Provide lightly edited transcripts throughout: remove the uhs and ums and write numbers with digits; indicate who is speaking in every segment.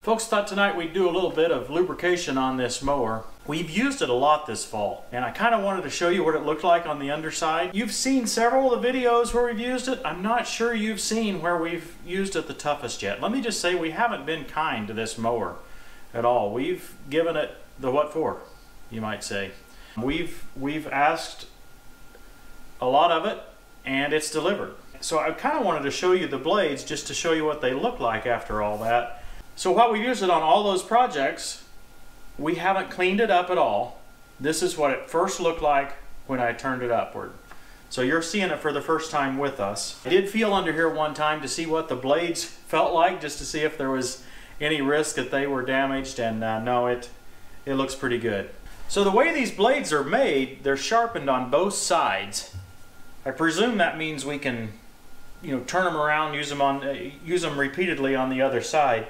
Speaker 1: Folks, thought tonight we'd do a little bit of lubrication on this mower. We've used it a lot this fall, and I kind of wanted to show you what it looked like on the underside. You've seen several of the videos where we've used it. I'm not sure you've seen where we've used it the toughest yet. Let me just say we haven't been kind to this mower at all. We've given it the what for, you might say. We've asked a lot of it, and it's delivered. So I kind of wanted to show you the blades just to show you what they look like after all that. So while we used it on all those projects, we haven't cleaned it up at all. This is what it first looked like when I turned it upward. So you're seeing it for the first time with us. I did feel under here one time to see what the blades felt like, just to see if there was any risk that they were damaged, and no, it looks pretty good. So the way these blades are made, they're sharpened on both sides. I presume that means we can, turn them around, use them repeatedly on the other side.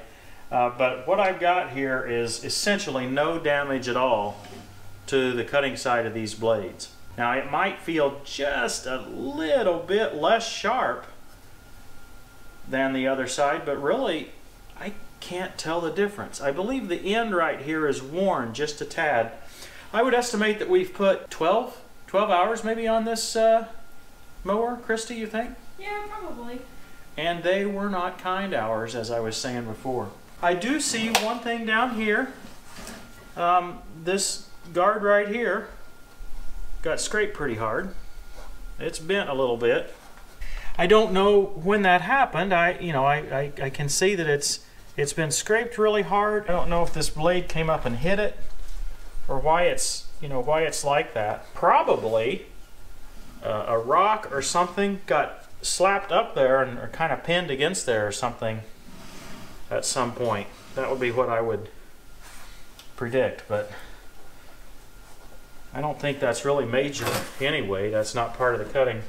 Speaker 1: But what I've got here is essentially no damage at all to the cutting side of these blades. Now it might feel just a little bit less sharp than the other side, but really I can't tell the difference. I believe the end right here is worn just a tad. I would estimate that we've put 12 hours maybe on this mower. Christy, you think?
Speaker 2: Yeah, probably. And
Speaker 1: they were not kind hours, as I was saying before. I do see one thing down here. This guard right here got scraped pretty hard. It's bent a little bit. I don't know when that happened. I can see that it's been scraped really hard. I don't know if this blade came up and hit it, or why it's like that. Probably a rock or something got slapped up there and or kind of pinned against there or something at some point. That would be what I would predict, but I don't think that's really major anyway. That's not part of the cutting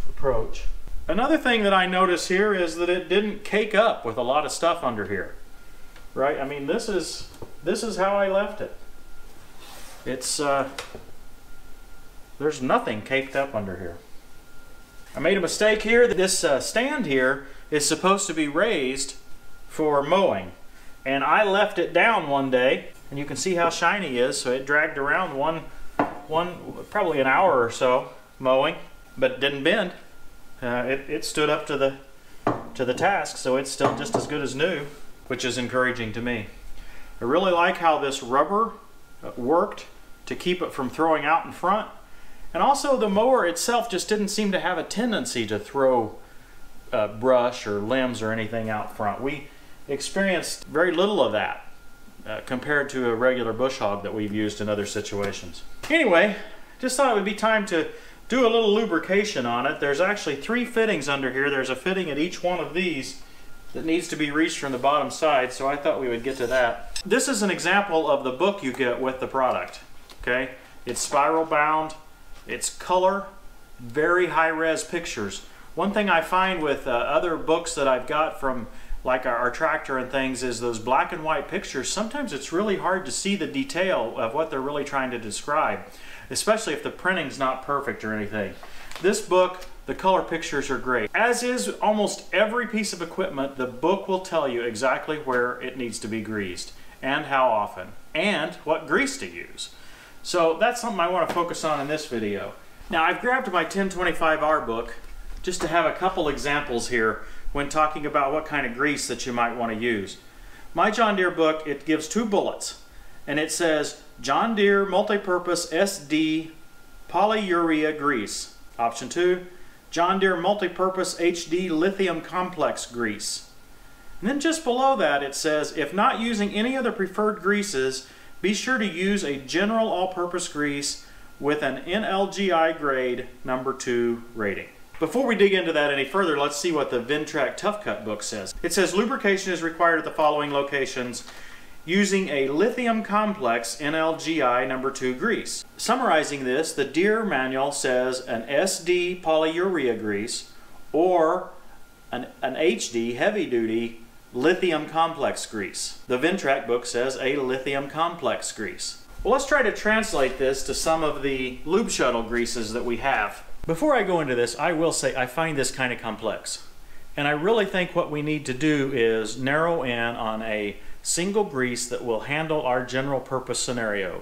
Speaker 1: approach. Another thing that I notice here is that it didn't cake up with a lot of stuff under here, right? I mean, this is how I left it. It's there's nothing caked up under here. I made a mistake here. This stand here is supposed to be raised for mowing, and I left it down one day, and you can see how shiny it is. So it dragged around probably an hour or so mowing, but it didn't bend. It stood up to the task, so it's still just as good as new, which is encouraging to me. I really like how this rubber worked to keep it from throwing out in front, and also the mower itself just didn't seem to have a tendency to throw brush or limbs or anything out front. We experienced very little of that compared to a regular bush hog that we've used in other situations. Anyway, just thought it would be time to do a little lubrication on it. There's actually 3 fittings under here. There's a fitting at each one of these that needs to be reached from the bottom side, so I thought we would get to that. This is an example of the book you get with the product. Okay, it's spiral bound, it's color, very high-res pictures. One thing I find with other books that I've got from like our tractor and things is those black and white pictures. Sometimes it's really hard to see the detail of what they're really trying to describe, especially if the printing's not perfect or anything. This book, the color pictures are great. As is almost every piece of equipment, the book will tell you exactly where it needs to be greased and how often and what grease to use. So that's something I want to focus on in this video. Now I've grabbed my 1025R book just to have a couple examples here when talking about what kind of grease that you might want to use. My John Deere book, it gives 2 bullets, and it says John Deere Multipurpose SD Polyurea Grease. Option 2, John Deere Multipurpose HD Lithium Complex Grease. And then just below that it says, if not using any of the preferred greases, be sure to use a general all-purpose grease with an NLGI grade number 2 rating. Before we dig into that any further, let's see what the Ventrac Tough Cut book says. It says lubrication is required at the following locations using a lithium complex NLGI number 2 grease. Summarizing this, the Deere manual says an SD polyurea grease or an HD heavy duty lithium complex grease. The Ventrac book says a lithium complex grease. Well, let's try to translate this to some of the Lube Shuttle greases that we have. Before I go into this, I will say I find this kind of complex. And I really think what we need to do is narrow in on a single grease that will handle our general purpose scenario.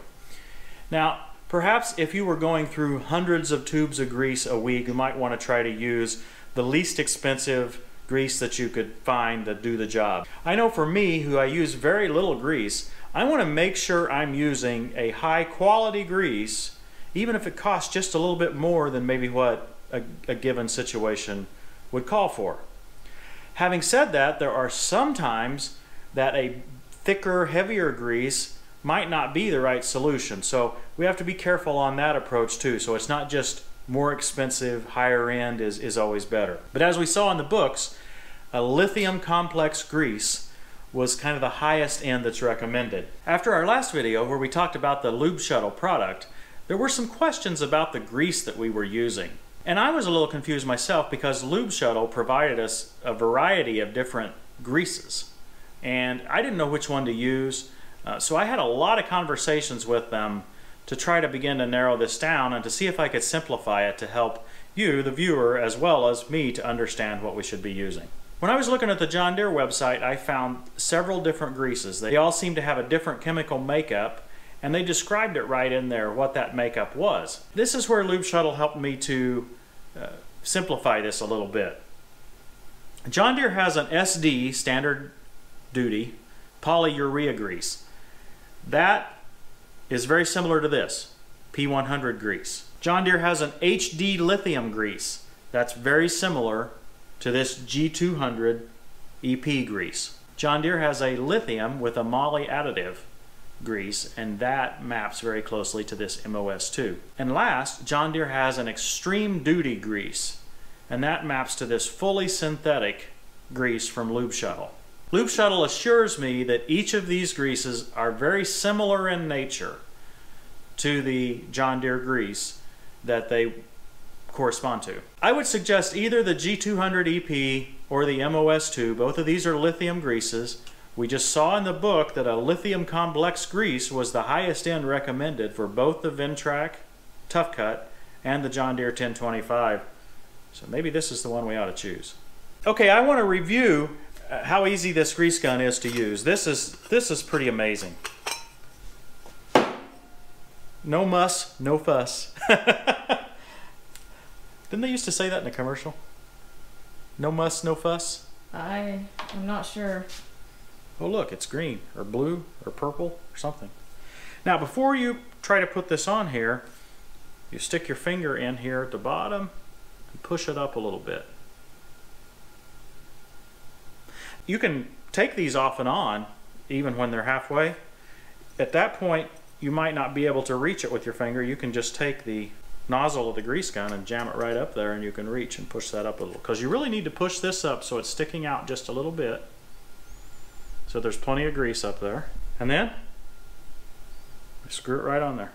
Speaker 1: Now, perhaps if you were going through hundreds of tubes of grease a week, you might want to try to use the least expensive grease that you could find to do the job. I know for me, who I use very little grease, I want to make sure I'm using a high quality grease, even if it costs just a little bit more than maybe what a given situation would call for. Having said that, there are some times that a thicker, heavier grease might not be the right solution. So we have to be careful on that approach too. So it's not just more expensive, higher end is always better. But as we saw in the books, a lithium complex grease was kind of the highest end that's recommended. After our last video where we talked about the Lube Shuttle product, there were some questions about the grease that we were using. And I was a little confused myself because Lube Shuttle provided us a variety of different greases. And I didn't know which one to use. So I had a lot of conversations with them to try to begin to narrow this down and to see if I could simplify it to help you, the viewer, as well as me to understand what we should be using. When I was looking at the John Deere website, I found several different greases. They all seem to have a different chemical makeup, and they described it right in there what that makeup was. This is where Lube Shuttle helped me to simplify this a little bit. John Deere has an SD, standard duty, polyurea grease. That is very similar to this, P100 grease. John Deere has an HD lithium grease. That's very similar to this G200 EP grease. John Deere has a lithium with a moly additive grease, and that maps very closely to this MOS2. And last, John Deere has an extreme duty grease, and that maps to this fully synthetic grease from Lube Shuttle. Lube Shuttle assures me that each of these greases are very similar in nature to the John Deere grease that they correspond to. I would suggest either the G200 EP or the MOS2. Both of these are lithium greases. We just saw in the book that a lithium complex grease was the highest end recommended for both the Ventrac Tough Cut and the John Deere 1025. So maybe this is the one we ought to choose. Okay, I want to review how easy this grease gun is to use. This is pretty amazing. No muss, no fuss. Didn't they used to say that in a commercial? No muss, no fuss?
Speaker 2: I'm not sure.
Speaker 1: Oh look, it's green or blue or purple or something. Now before you try to put this on here, you stick your finger in here at the bottom and push it up a little bit. You can take these off and on even when they're halfway. At that point, you might not be able to reach it with your finger. You can just take the nozzle of the grease gun and jam it right up there, and you can reach and push that up a little. Because you really need to push this up so it's sticking out just a little bit. So there's plenty of grease up there. And then, screw it right on there.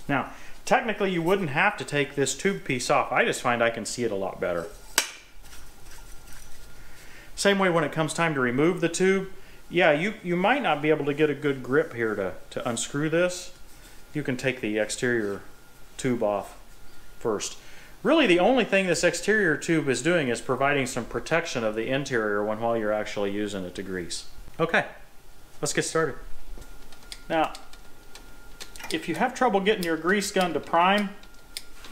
Speaker 1: Now, technically you wouldn't have to take this tube piece off. I just find I can see it a lot better. Same way when it comes time to remove the tube. Yeah, you might not be able to get a good grip here to unscrew this. You can take the exterior tube off first. Really the only thing this exterior tube is doing is providing some protection of the interior while you're actually using it to grease. Okay, let's get started. Now, if you have trouble getting your grease gun to prime,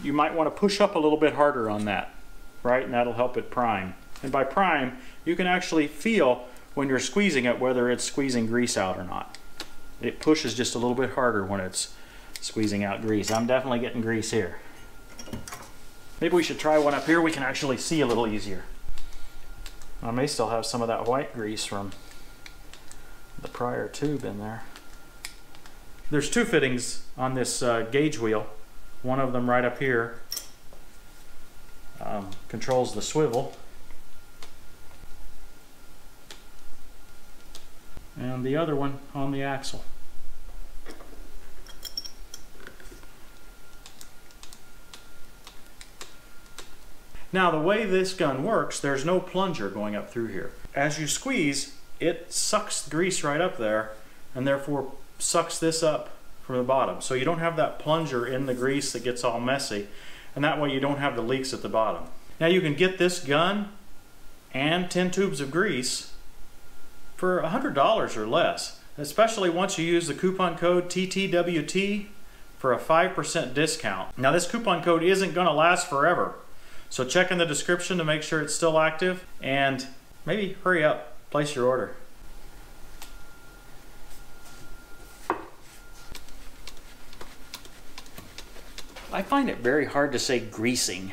Speaker 1: you might want to push up a little bit harder on that, right? And that'll help it prime. And by prime, you can actually feel when you're squeezing it whether it's squeezing grease out or not. It pushes just a little bit harder when it's squeezing out grease. I'm definitely getting grease here. Maybe we should try one up here. We can actually see a little easier. I may still have some of that white grease from the prior tube in there. There's two fittings on this gauge wheel. One of them right up here controls the swivel. And the other one on the axle. Now the way this gun works, there's no plunger going up through here. As you squeeze, it sucks grease right up there and therefore sucks this up from the bottom. So you don't have that plunger in the grease that gets all messy, and that way you don't have the leaks at the bottom. Now you can get this gun and 10 tubes of grease for $100 or less, especially once you use the coupon code TTWT for a 5% discount. Now this coupon code isn't going to last forever, so check in the description to make sure it's still active, and maybe hurry up, place your order. I find it very hard to say greasing.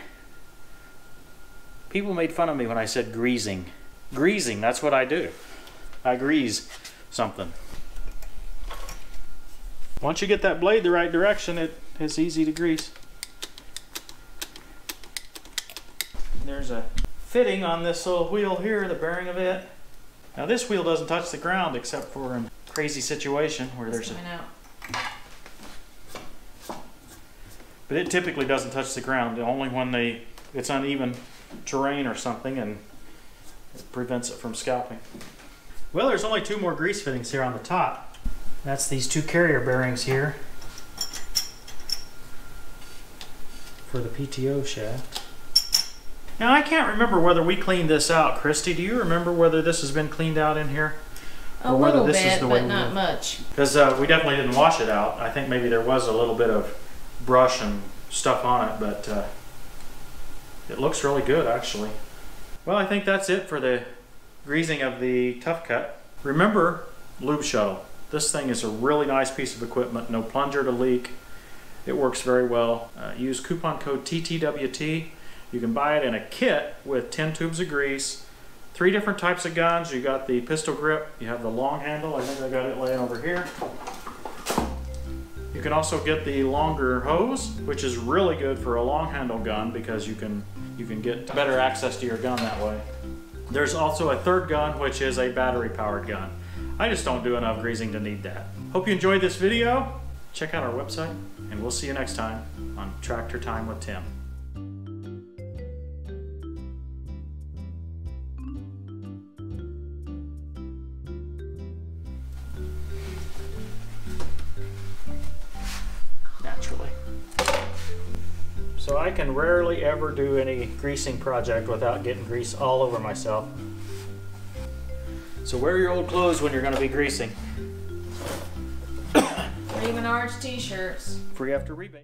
Speaker 1: People made fun of me when I said greasing. Greasing, that's what I do. I grease something. Once you get that blade the right direction, it's easy to grease. There's a fitting on this little wheel here, the bearing of it. Now this wheel doesn't touch the ground except for in a crazy situation where there's but it typically doesn't touch the ground, only when it's uneven terrain or something, and it prevents it from scalping. Well, there's only 2 more grease fittings here on the top. That's these 2 carrier bearings here for the PTO shaft. Now I can't remember whether we cleaned this out. Christy, do you remember whether this has been cleaned out in here?
Speaker 2: A little bit, but not much.
Speaker 1: Because we definitely didn't wash it out. I think maybe there was a little bit of brush and stuff on it, but it looks really good actually. Well, I think that's it for the greasing of the Tough Cut. Remember Lube Shuttle. This thing is a really nice piece of equipment, no plunger to leak. It works very well. Use coupon code TTWT. You can buy it in a kit with 10 tubes of grease, 3 different types of guns. You got the pistol grip, you have the long handle, I think I got it laying over here. You can also get the longer hose, which is really good for a long handle gun because you can get better access to your gun that way. There's also a third gun, which is a battery powered gun. I just don't do enough greasing to need that. Hope you enjoyed this video. Check out our website, and we'll see you next time on Tractor Time with Tim. So I can rarely ever do any greasing project without getting grease all over myself. So wear your old clothes when you're going to be greasing.
Speaker 2: Or even orange t-shirts.
Speaker 1: Free after rebate.